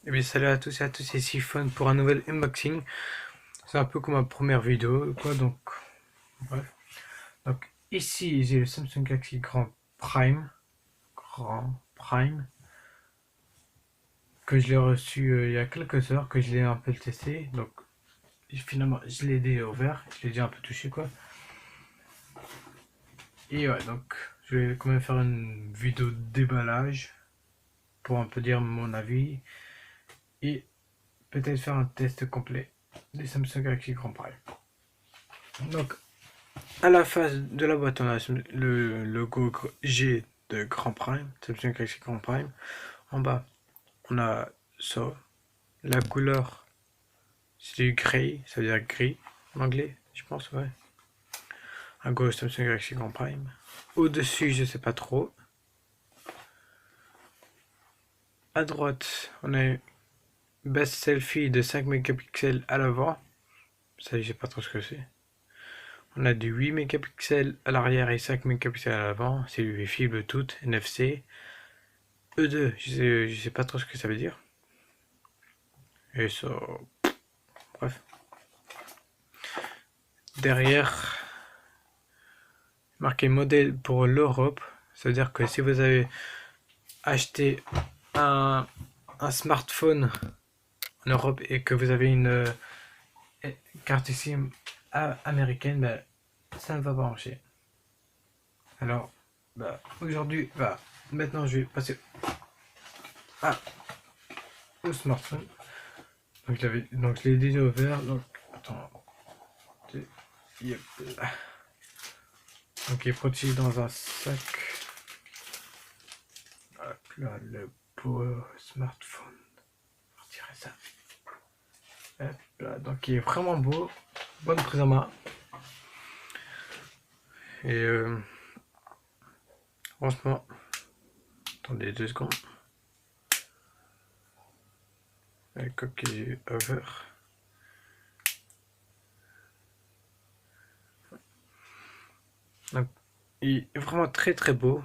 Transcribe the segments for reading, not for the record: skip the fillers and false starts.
Eh bien, salut à tous et à tous, c'est Siphon pour un nouvel unboxing. C'est un peu comme ma première vidéo, quoi, donc, bref. Donc, ici, j'ai le Samsung Galaxy Grand Prime, que je l'ai reçu il y a quelques heures, que je l'ai un peu testé. Donc, finalement, je l'ai déjà ouvert, je l'ai déjà un peu touché, quoi. Et ouais, donc, je vais quand même faire une vidéo de déballage pour un peu dire mon avis et peut-être faire un test complet des Samsung Galaxy Grand Prime. Donc, à la face de la boîte, on a le logo G de Grand Prime, Samsung Galaxy Grand Prime. En bas, on a ça. La couleur, c'est du gris, ça veut dire gris en anglais, je pense, ouais. À gauche, Samsung Galaxy Grand Prime. Au-dessus, je sais pas trop. À droite, on a Best Selfie de 5 mégapixels à l'avant. Ça, je sais pas trop ce que c'est. On a du 8 mégapixels à l'arrière et 5 mégapixels à l'avant. C'est du Wi-Fi, Bluetooth, NFC. E2, je sais pas trop ce que ça veut dire. Et ça, bref. Derrière, marqué modèle pour l'Europe. Ça veut dire que si vous avez acheté un, un smartphone en Europe et que vous avez une carte SIM américaine, ben, ça ne va pas marcher. Alors, bah, aujourd'hui, bah, maintenant je vais passer au smartphone. Donc je l'ai déjà ouvert. Donc, attends. Yep. Donc il est protégé dans un sac. Hop là, le beau smartphone. On dirait ça. Hop là, donc il est vraiment beau. Bonne prise en main. Et franchement, attendez 2 secondes. La coquille ouvert. Donc, il est vraiment très très beau.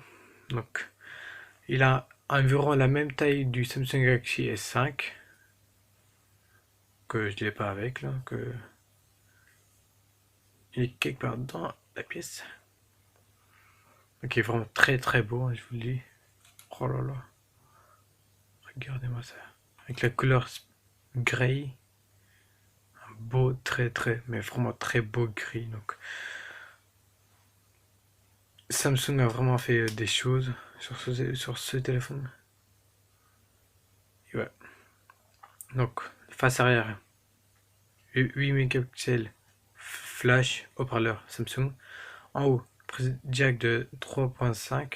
Donc, il a environ la même taille du Samsung Galaxy S5 que je l'ai pas avec là, que il est quelque part dans la pièce. Donc, il est vraiment très très beau, hein, je vous le dis. Oh là là, regardez-moi ça. Avec la couleur gris, un beau, très très, mais vraiment très beau gris. Donc, Samsung a vraiment fait des choses sur ce téléphone. Et ouais. Donc, face arrière, 8 mégapixels flash haut-parleur Samsung. En haut, jack de 3.5.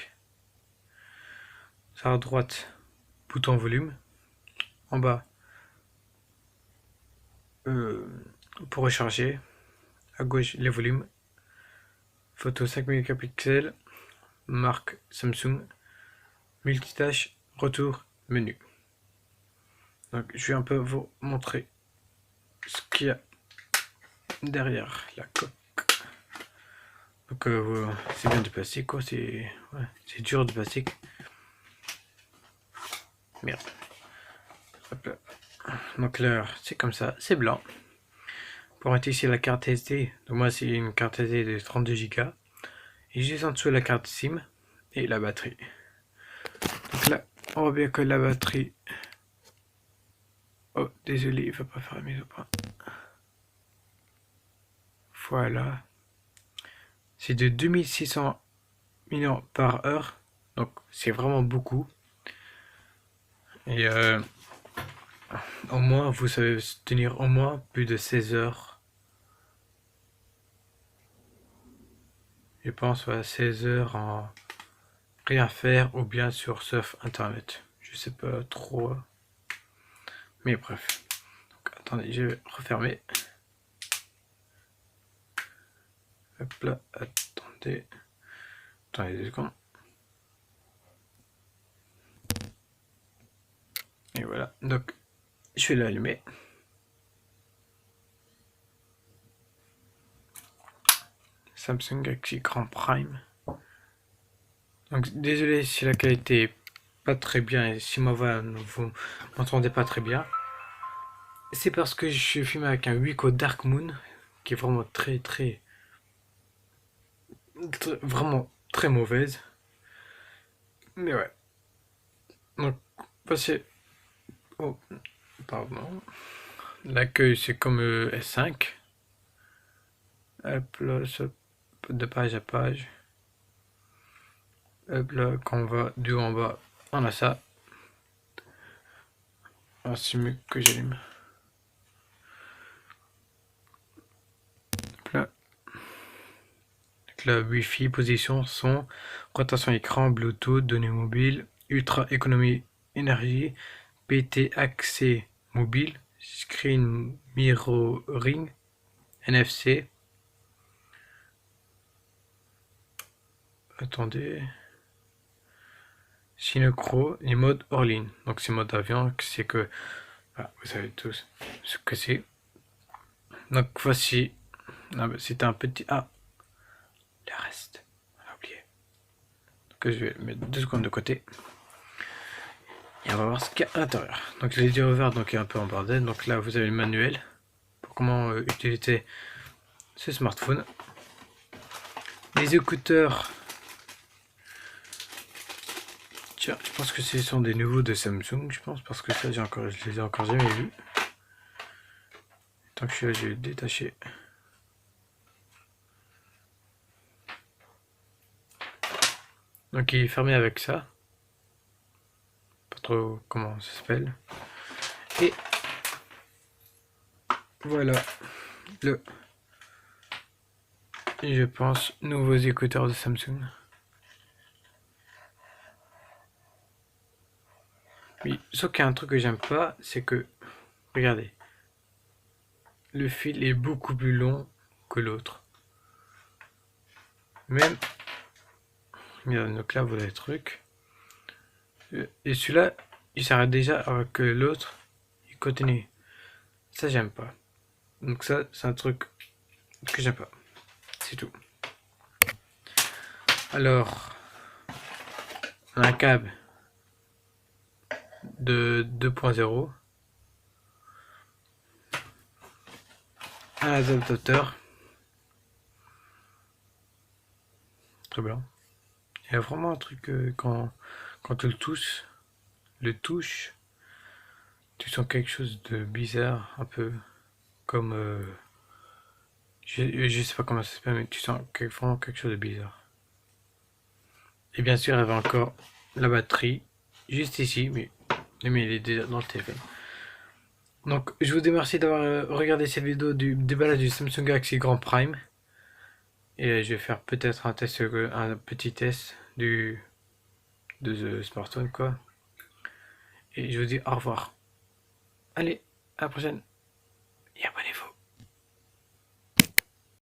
Sur la droite, bouton volume. En bas, euh, pour recharger. À gauche, les volumes. Photo 5 mégapixels. Marque Samsung. Multitâche, retour, menu. Donc, je vais un peu vous montrer ce qu'il y a derrière la coque. Donc, c'est bien du plastique, quoi. C'est ouais, dur de plastique. Merde. Hop là. Donc là, c'est comme ça, c'est blanc. Pour mettre ici la carte SD, donc moi c'est une carte SD de 32 Go. Et juste en dessous la carte SIM et la batterie. Donc là, on voit bien que la batterie... Oh, désolé, il ne va pas faire la mise au point. Voilà. C'est de 2600 mAh par heure. Donc c'est vraiment beaucoup. Et au moins, vous savez tenir au moins plus de 16 heures. Je pense à 16 heures en rien faire ou bien sur surf internet. Je sais pas trop. Mais bref. Donc, attendez, je vais refermer. Hop là, attendez. Attendez 2 secondes. Et voilà. Donc, je vais l'allumer. Samsung Galaxy Grand Prime. Donc, désolé si la qualité est pas très bien, et si ma voix vous m'entendez pas très bien, c'est parce que je suis filmé avec un Wiko Dark Moon, qui est vraiment vraiment très mauvaise. Mais ouais. Donc, passer au, pardon. L'accueil, c'est comme S5. Hop là, de page à page. Hop là, quand on va du haut en bas, on a ça. Ah, c'est mieux que j'allume. Hop là. Donc là, Wi-Fi, position, son, rotation écran, Bluetooth, données mobiles, ultra économie énergie, PT accès mobile, screen mirroring, NFC. Attendez. Synchro et mode hors ligne. Donc c'est mode avion, c'est que vous savez tous ce que c'est. Donc voici. C'était un petit. Ah, le reste. On a oublié. Donc je vais mettre 2 secondes de côté. Et on va voir ce qu'il y a à l'intérieur. Donc les yeux ouverts, donc il est un peu en bordel. Donc là vous avez le manuel pour comment utiliser ce smartphone. Les écouteurs. Tiens, je pense que ce sont des nouveaux de Samsung, je pense, parce que ça je les ai encore jamais vus. Tant que je suis là, je vais détacher. Donc il est fermé avec ça. Pas trop comment ça s'appelle. Et voilà le, je pense, nouveaux écouteurs de Samsung. Oui, sauf qu'il y a un truc que j'aime pas, c'est que, regardez, le fil est beaucoup plus long que l'autre. Même, donc là, voilà le truc. Et celui-là, il s'arrête déjà alors que l'autre, il continue. Ça, j'aime pas. Donc ça, c'est un truc que j'aime pas. C'est tout. Alors, on a un câble de 2.0, un adaptateur, très bien. Il y a vraiment un truc quand tu le touches, tu sens quelque chose de bizarre, un peu comme je sais pas comment ça s'appelle, mais tu sens vraiment quelque chose de bizarre. Et bien sûr, il y avait encore la batterie juste ici, mais il est déjà dans le téléphone. Donc, je vous remercie d'avoir regardé cette vidéo du déballage du Samsung Galaxy Grand Prime. Et je vais faire peut-être un petit test de ce smartphone, quoi. Et je vous dis au revoir. Allez, à la prochaine. Et abonnez-vous.